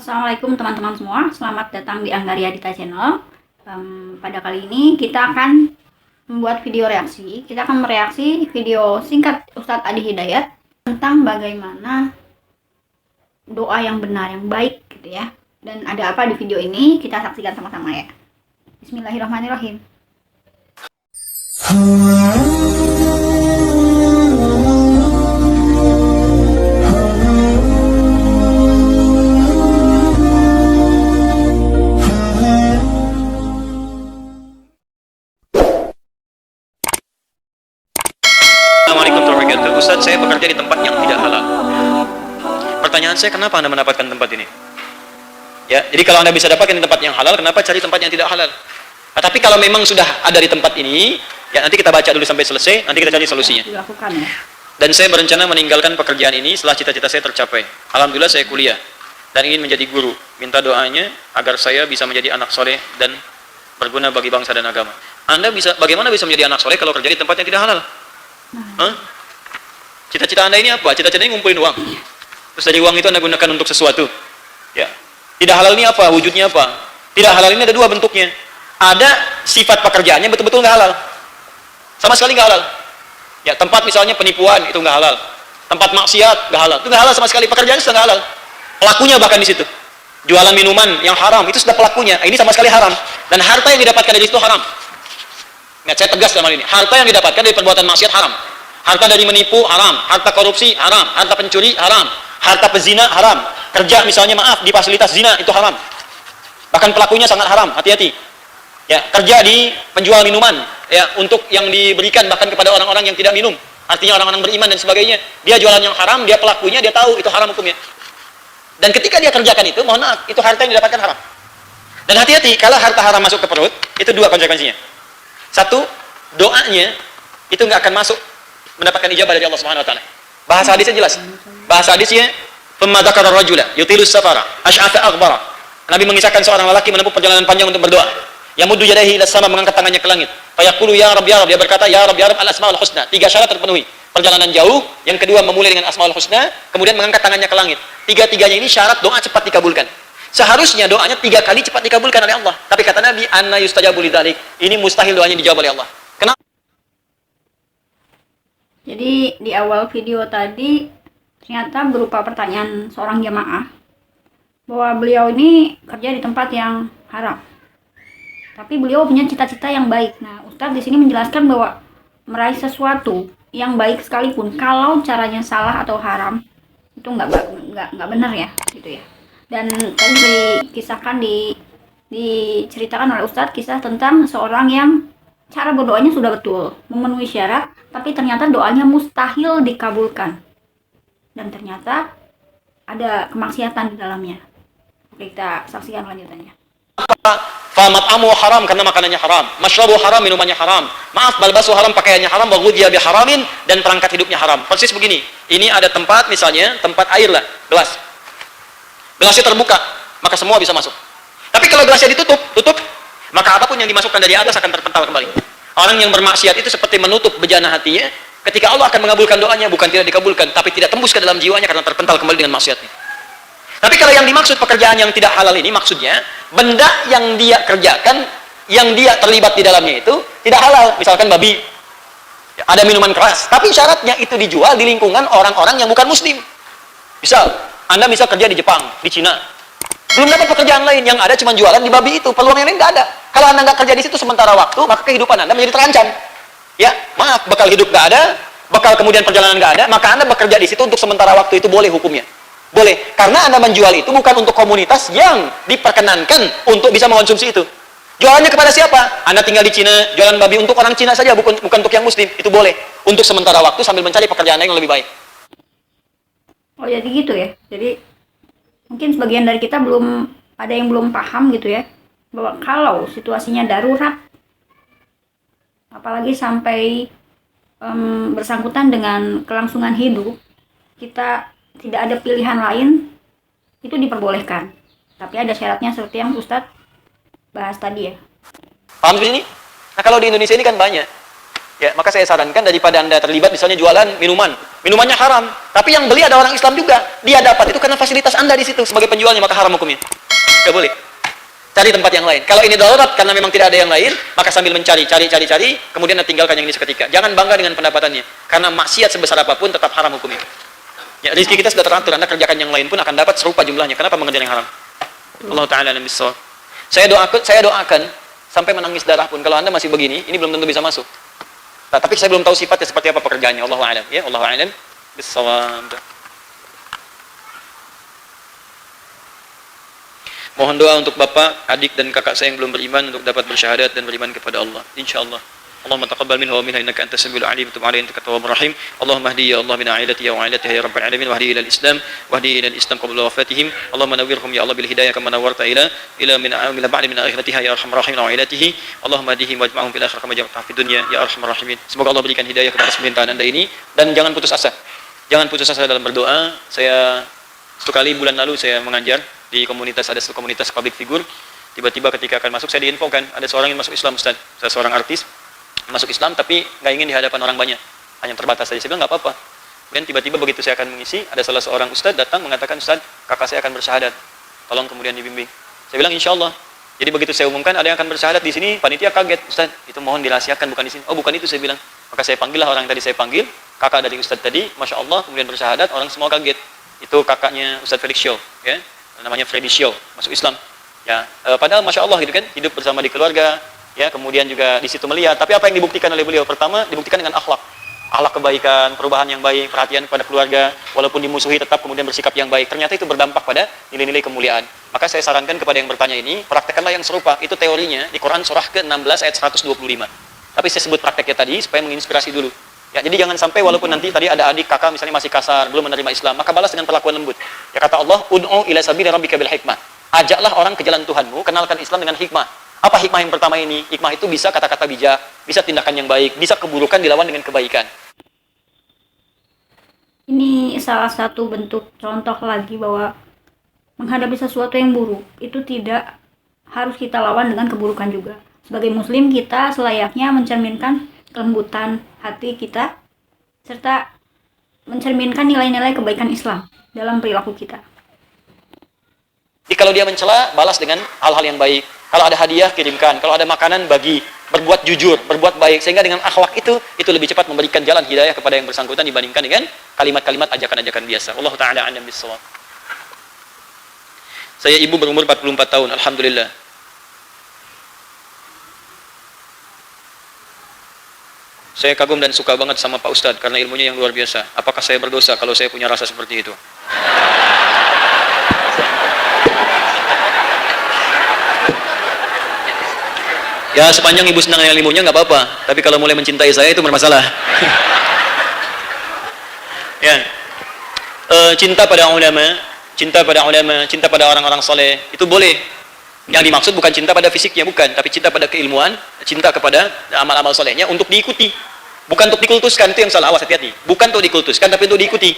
Assalamualaikum teman-teman semua, selamat datang di Anggaria Dita Channel. Pada kali ini kita akan membuat video reaksi. Kita akan mereaksi video singkat Ustadz Adi Hidayat tentang bagaimana doa yang benar, yang baik gitu ya. Dan ada apa di video ini, kita saksikan sama-sama ya. Bismillahirrahmanirrahim. Assalamualaikum warahmatullahi wabarakatuh. Ustaz, saya bekerja di tempat yang tidak halal. Pertanyaan saya, kenapa Anda mendapatkan tempat ini? Ya, jadi kalau Anda bisa dapatkan di tempat yang halal, kenapa cari tempat yang tidak halal? Nah, tapi kalau memang sudah ada di tempat ini, ya nanti kita baca dulu sampai selesai, nanti kita cari solusinya. Dilakukan ya. Dan saya berencana meninggalkan pekerjaan ini setelah cita-cita saya tercapai. Alhamdulillah saya kuliah dan ingin menjadi guru. Minta doanya agar saya bisa menjadi anak soleh dan berguna bagi bangsa dan agama. Bagaimana bisa menjadi anak soleh kalau kerja di tempat yang tidak halal? Hah? Cita-cita Anda ini apa? Cita-cita ini ngumpulin uang. Terus dari uang itu Anda gunakan untuk sesuatu. Ya. Tidak halal ini apa? Wujudnya apa? Tidak halal ini ada dua bentuknya. Ada sifat pekerjaannya betul-betul nggak halal. Sama sekali nggak halal. Ya, tempat misalnya penipuan itu nggak halal. Tempat maksiat nggak halal. Itu nggak halal sama sekali. Pekerjaannya sudah nggak halal. Pelakunya bahkan di situ. Jualan minuman yang haram itu sudah pelakunya. Ini sama sekali haram. Dan harta yang didapatkan dari situ haram. Nah, saya tegas dalam hal ini. Harta yang didapatkan dari perbuatan maksiat haram. Harta dari menipu haram, harta korupsi haram, harta pencuri haram, harta pezina haram. Kerja misalnya di fasilitas zina itu haram. Bahkan pelakunya sangat haram, hati-hati. Ya, kerja di penjual minuman ya untuk yang diberikan bahkan kepada orang-orang yang tidak minum. Artinya orang-orang beriman dan sebagainya. Dia jualan yang haram, dia pelakunya, dia tahu itu haram hukumnya. Dan ketika dia kerjakan itu, mohon maaf, itu harta yang didapatkan haram. Dan hati-hati, kalau harta haram masuk ke perut, itu dua konsekuensinya. Satu, doanya itu nggak akan masuk mendapatkan ijabah dari Allah Subhanahu wa taala. Bahasa hadisnya jelas. Bahasa hadisnya, "Tsumma dzakara ar-rajula yutilus safara, asy'atha aghbara." Nabi mengisahkan seorang lelaki menempuh perjalanan panjang untuk berdoa. Yamuddu yadayhi ila sama, mengangkat tangannya ke langit. Fa yaqulu ya Rabb ya Rabb, dia berkata ya Rabb ya Rabb al-asmaul husna. Tiga syarat terpenuhi. Perjalanan jauh, yang kedua memulai dengan asmaul husna, kemudian mengangkat tangannya ke langit. Tiga-tiganya ini syarat doa cepat dikabulkan. Seharusnya doanya 3 kali cepat dikabulkan oleh Allah. Tapi kata Nabi, anna yustajabu lidzalik. Ini mustahil doanya dijawab oleh Allah. Kenapa? Jadi di awal video tadi ternyata berupa pertanyaan seorang jamaah bahwa beliau ini kerja di tempat yang haram. Tapi beliau punya cita-cita yang baik. Nah, Ustadz di sini menjelaskan bahwa meraih sesuatu yang baik sekalipun kalau caranya salah atau haram itu nggak benar ya, gitu ya. Dan tadi dikisahkan diceritakan oleh Ustadz kisah tentang seorang yang cara berdoanya sudah betul, memenuhi syarat, tapi ternyata doanya mustahil dikabulkan. Dan ternyata ada kemaksiatan di dalamnya. Oke, kita saksikan lanjutannya. Famat'amu haram, karena makanannya haram. Masyrabu haram, minumannya haram. Maaf, balbasu haram, pakaiannya haram. Waghudhiya biharamin, dan perangkat hidupnya haram. Persis begini. Ini ada tempat, misalnya tempat air lah, gelas. Gelasnya terbuka, maka semua bisa masuk. Tapi kalau gelasnya tutup, maka apapun yang dimasukkan dari atas akan terpental kembali. Orang yang bermaksiat itu seperti menutup bejana hatinya. Ketika Allah akan mengabulkan doanya, bukan tidak dikabulkan, tapi tidak tembus ke dalam jiwanya karena terpental kembali dengan maksiatnya. Tapi kalau yang dimaksud pekerjaan yang tidak halal ini, maksudnya benda yang dia kerjakan, yang dia terlibat di dalamnya itu tidak halal. Misalkan babi, ada minuman keras, tapi syaratnya itu dijual di lingkungan orang-orang yang bukan muslim. Misal, Anda bisa kerja di Jepang, di Cina, belum dapat pekerjaan lain, yang ada cuma jualan di babi itu, peluang yang lain nggak ada. Kalau Anda nggak kerja di situ sementara waktu, maka kehidupan Anda menjadi terancam. Ya, maaf, bekal hidup nggak ada, bekal kemudian perjalanan nggak ada, maka Anda bekerja di situ untuk sementara waktu itu boleh hukumnya. Boleh, karena Anda menjual itu bukan untuk komunitas yang diperkenankan untuk bisa mengkonsumsi itu. Jualannya kepada siapa? Anda tinggal di Cina, jualan babi untuk orang Cina saja, bukan untuk yang muslim. Itu boleh, untuk sementara waktu sambil mencari pekerjaan yang lebih baik. Oh, jadi gitu ya. Jadi mungkin sebagian dari kita ada yang belum paham gitu ya, bahwa kalau situasinya darurat, apalagi sampai bersangkutan dengan kelangsungan hidup, kita tidak ada pilihan lain, itu diperbolehkan. Tapi ada syaratnya seperti yang Ustadz bahas tadi ya. Paham di sini? Nah, kalau di Indonesia ini kan banyak. Ya, maka saya sarankan daripada Anda terlibat misalnya jualan minuman, minumannya haram, tapi yang beli ada orang Islam juga, dia dapat itu karena fasilitas Anda di situ sebagai penjualnya, maka haram hukumnya. Nggak boleh. Cari tempat yang lain. Kalau ini darurat karena memang tidak ada yang lain, maka sambil mencari, cari, kemudian Anda tinggalkan yang ini seketika. Jangan bangga dengan pendapatannya, karena maksiat sebesar apapun tetap haram hukumnya. Ya, rezeki kita sudah teratur, Anda kerjakan yang lain pun akan dapat serupa jumlahnya. Kenapa mengejar yang haram? Allah Ta'ala alam bissawab. Saya doakan sampai menangis darah pun kalau Anda masih begini, ini belum tentu bisa masuk. Nah, tapi saya belum tahu sifatnya seperti apa pekerjaannya. Allahu a'lam. Ya, Allahu a'lam bissawab. Mohon doa untuk bapak, adik dan kakak saya yang belum beriman untuk dapat bersyahadat dan beriman kepada Allah. Insyaallah. Allahumma taqabbal minhu wa minha innaka antas samiul alim wa tub alaina innaka tawwabur rahim. Allahumma hdi ya Allah min a'ilati ya wa'ilatiha ya rabbal alamin wa hdi ila al-islam wa hdi ila al-islam qabla wafatihim. Allahumma nawwirhum ya Allah bil hidayah kama nawwarta ila min ba'di min akhiratiha ya arhamar rahimin wa a'ilatihi. Allahumma hdihim wajma'hum fil akhirah kama jama'ta fid dunya ya arhamar rahimin. Semoga Allah berikan hidayah kepada pemerintahan Anda ini dan jangan putus asa. Jangan putus asa dalam berdoa. Saya satu kali bulan lalu saya mengajar di komunitas, ada satu komunitas public figure. Tiba-tiba ketika akan masuk saya diinfokan ada seorang yang masuk Islam, Ustaz. Saya seorang artis masuk Islam tapi nggak ingin di hadapan orang banyak, hanya terbatas saja. Saya bilang nggak apa-apa. Kemudian tiba-tiba begitu saya akan mengisi, ada salah seorang ustadz datang mengatakan, Ustadz, kakak saya akan bersyahadat, tolong kemudian dibimbing. Saya bilang insya Allah. Jadi begitu saya umumkan ada yang akan bersyahadat di sini, panitia kaget, Ustadz, itu mohon dirahasiakan, bukan di sini. Oh bukan itu, saya bilang. Maka saya panggil lah orang yang tadi saya panggil, kakak dari ustadz tadi, masya Allah, kemudian bersyahadat, orang semua kaget. Itu kakaknya Ustadz Felix Show, ya, namanya Freddy Show, masuk Islam. Ya, padahal masya Allah gitu kan, hidup bersama di keluarga. Ya, kemudian juga di situ melihat. Tapi apa yang dibuktikan oleh beliau? Pertama, dibuktikan dengan akhlak kebaikan, perubahan yang baik, perhatian kepada keluarga, walaupun dimusuhi tetap kemudian bersikap yang baik. Ternyata itu berdampak pada nilai-nilai kemuliaan. Maka saya sarankan kepada yang bertanya ini, praktekkanlah yang serupa. Itu teorinya di Quran surah ke-16 ayat 125. Tapi saya sebut prakteknya tadi supaya menginspirasi dulu. Ya, jadi jangan sampai walaupun nanti tadi ada adik kakak misalnya masih kasar, belum menerima Islam, maka balas dengan perlakuan lembut. Ya kata Allah, ud'u ila sabili rabbika bil hikmah. Ajaklah orang ke jalan Tuhanmu, kenalkan Islam dengan hikmah. Apa hikmah yang pertama ini? Hikmah itu bisa kata-kata bijak, bisa tindakan yang baik, bisa keburukan dilawan dengan kebaikan. Ini salah satu bentuk contoh lagi bahwa menghadapi sesuatu yang buruk itu tidak harus kita lawan dengan keburukan juga. Sebagai muslim kita selayaknya mencerminkan kelembutan hati kita serta mencerminkan nilai-nilai kebaikan Islam dalam perilaku kita. Jadi kalau dia mencela, balas dengan hal-hal yang baik. Kalau ada hadiah, kirimkan. Kalau ada makanan, bagi. Berbuat jujur, berbuat baik. Sehingga dengan akhlak itu lebih cepat memberikan jalan hidayah kepada yang bersangkutan dibandingkan dengan kalimat-kalimat ajakan-ajakan biasa. Allah Ta'ala a'lam bissawab. Saya ibu berumur 44 tahun, alhamdulillah. Saya kagum dan suka banget sama Pak Ustadz karena ilmunya yang luar biasa. Apakah saya berdosa kalau saya punya rasa seperti itu? Ya, sepanjang ibu senang dengan ilmunya nggak apa-apa. Tapi kalau mulai mencintai saya itu bermasalah. Ya, cinta pada ulama, cinta pada orang-orang soleh itu boleh. Yang dimaksud bukan cinta pada fisiknya, bukan, tapi cinta pada keilmuan, cinta kepada amal-amal solehnya untuk diikuti, bukan untuk dikultuskan. Itu yang salah, awas hati-hati. Bukan untuk dikultuskan, tapi untuk diikuti.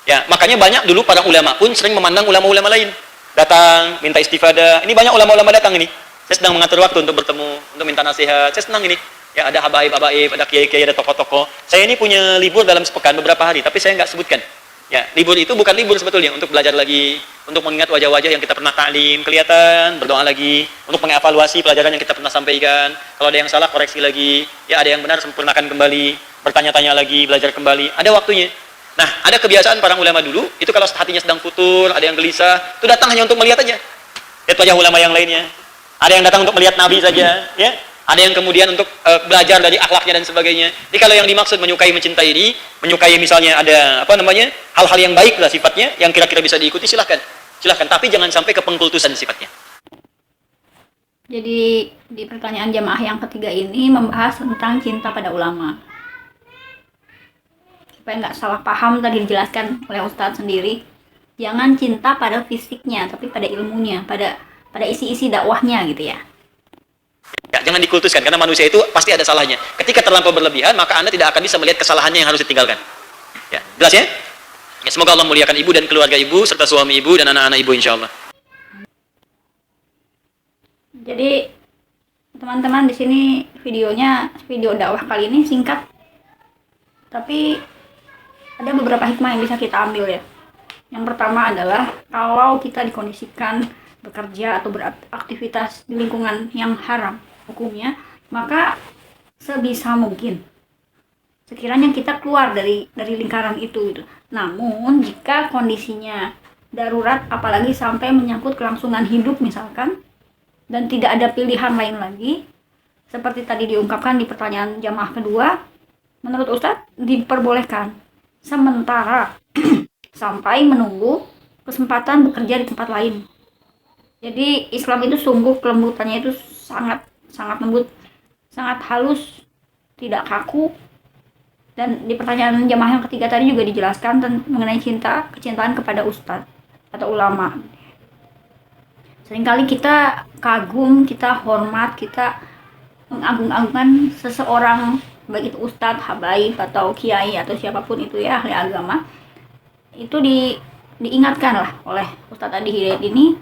Ya, makanya banyak dulu para ulama pun sering memandang ulama-ulama lain. Datang, minta istifadah. Ini banyak ulama-ulama datang ini. Saya sedang mengatur waktu untuk bertemu, untuk minta nasihat. Saya senang ini. Ya, ada habaib-habaib, ada kiai-kiai, ada tokoh-tokoh. Saya ini punya libur dalam sepekan beberapa hari, tapi saya nggak sebutkan. Ya, libur itu bukan libur sebetulnya untuk belajar lagi, untuk mengingat wajah-wajah yang kita pernah taklim, kelihatan, berdoa lagi, untuk mengevaluasi pelajaran yang kita pernah sampaikan. Kalau ada yang salah, koreksi lagi. Ya, ada yang benar, sempurnakan kembali, bertanya-tanya lagi, belajar kembali. Ada waktunya. Nah, ada kebiasaan para ulama dulu, itu kalau hatinya sedang futur, ada yang gelisah, itu datang hanya untuk melihat aja. Lihat wajah ulama yang lainnya. Ada yang datang untuk melihat Nabi saja, ya. Ada yang kemudian untuk belajar dari akhlaknya dan sebagainya. Jadi kalau yang dimaksud menyukai, mencintai ini, menyukai misalnya ada hal-hal yang baik lah sifatnya, yang kira-kira bisa diikuti, silahkan. Tapi jangan sampai ke pengkultusan sifatnya. Jadi di pertanyaan jamaah yang ketiga ini membahas tentang cinta pada ulama. Supaya nggak salah paham tadi dijelaskan oleh Ustadz sendiri, jangan cinta pada fisiknya, tapi pada ilmunya, pada isi-isi dakwahnya gitu ya. Ya, jangan dikultuskan karena manusia itu pasti ada salahnya. Ketika terlampau berlebihan, maka Anda tidak akan bisa melihat kesalahannya yang harus ditinggalkan. Ya, jelas ya? Ya, semoga Allah muliakan ibu dan keluarga ibu serta suami ibu dan anak-anak ibu insyaallah. Jadi teman-teman di sini video dakwah kali ini singkat Tapi ada beberapa hikmah yang bisa kita ambil ya. Yang pertama adalah kalau kita dikondisikan bekerja atau beraktivitas di lingkungan yang haram hukumnya, maka sebisa mungkin sekiranya kita keluar dari lingkaran itu gitu. Namun jika kondisinya darurat, apalagi sampai menyangkut kelangsungan hidup misalkan, dan tidak ada pilihan lain lagi, seperti tadi diungkapkan di pertanyaan jamaah kedua, menurut Ustadz diperbolehkan sementara sampai menunggu kesempatan bekerja di tempat lain. Jadi Islam itu sungguh kelembutannya itu sangat lembut, sangat halus, tidak kaku. Dan di pertanyaan jamaah yang ketiga tadi juga dijelaskan mengenai kecintaan kepada ustadz atau ulama. Seringkali kita kagum, kita hormat, kita mengagung-agungkan seseorang, baik itu ustadz, habaib, atau kiai, atau siapapun itu ya, ahli agama. Itu diingatkan lah oleh Ustadz Adi Hidayat ini,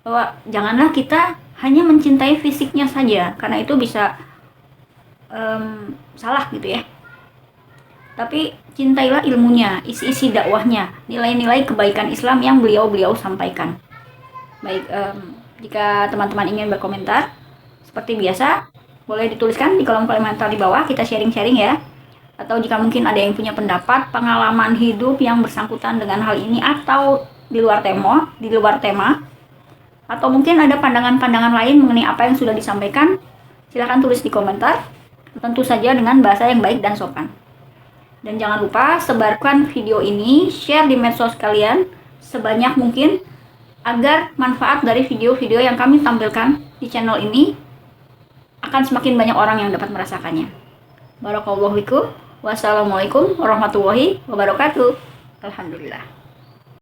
bahwa janganlah kita hanya mencintai fisiknya saja, karena itu bisa salah gitu ya. Tapi cintailah ilmunya, isi-isi dakwahnya, nilai-nilai kebaikan Islam yang beliau sampaikan. Baik, jika teman-teman ingin berkomentar, seperti biasa, boleh dituliskan di kolom komentar di bawah, kita sharing-sharing ya. Atau jika mungkin ada yang punya pendapat, pengalaman hidup yang bersangkutan dengan hal ini, atau di luar tema, atau mungkin ada pandangan-pandangan lain mengenai apa yang sudah disampaikan, silahkan tulis di komentar, tentu saja dengan bahasa yang baik dan sopan. Dan jangan lupa sebarkan video ini, share di medsos kalian sebanyak mungkin, agar manfaat dari video-video yang kami tampilkan di channel ini akan semakin banyak orang yang dapat merasakannya. Barakallahu fikum. Wassalamualaikum warahmatullahi wabarakatuh. Alhamdulillah.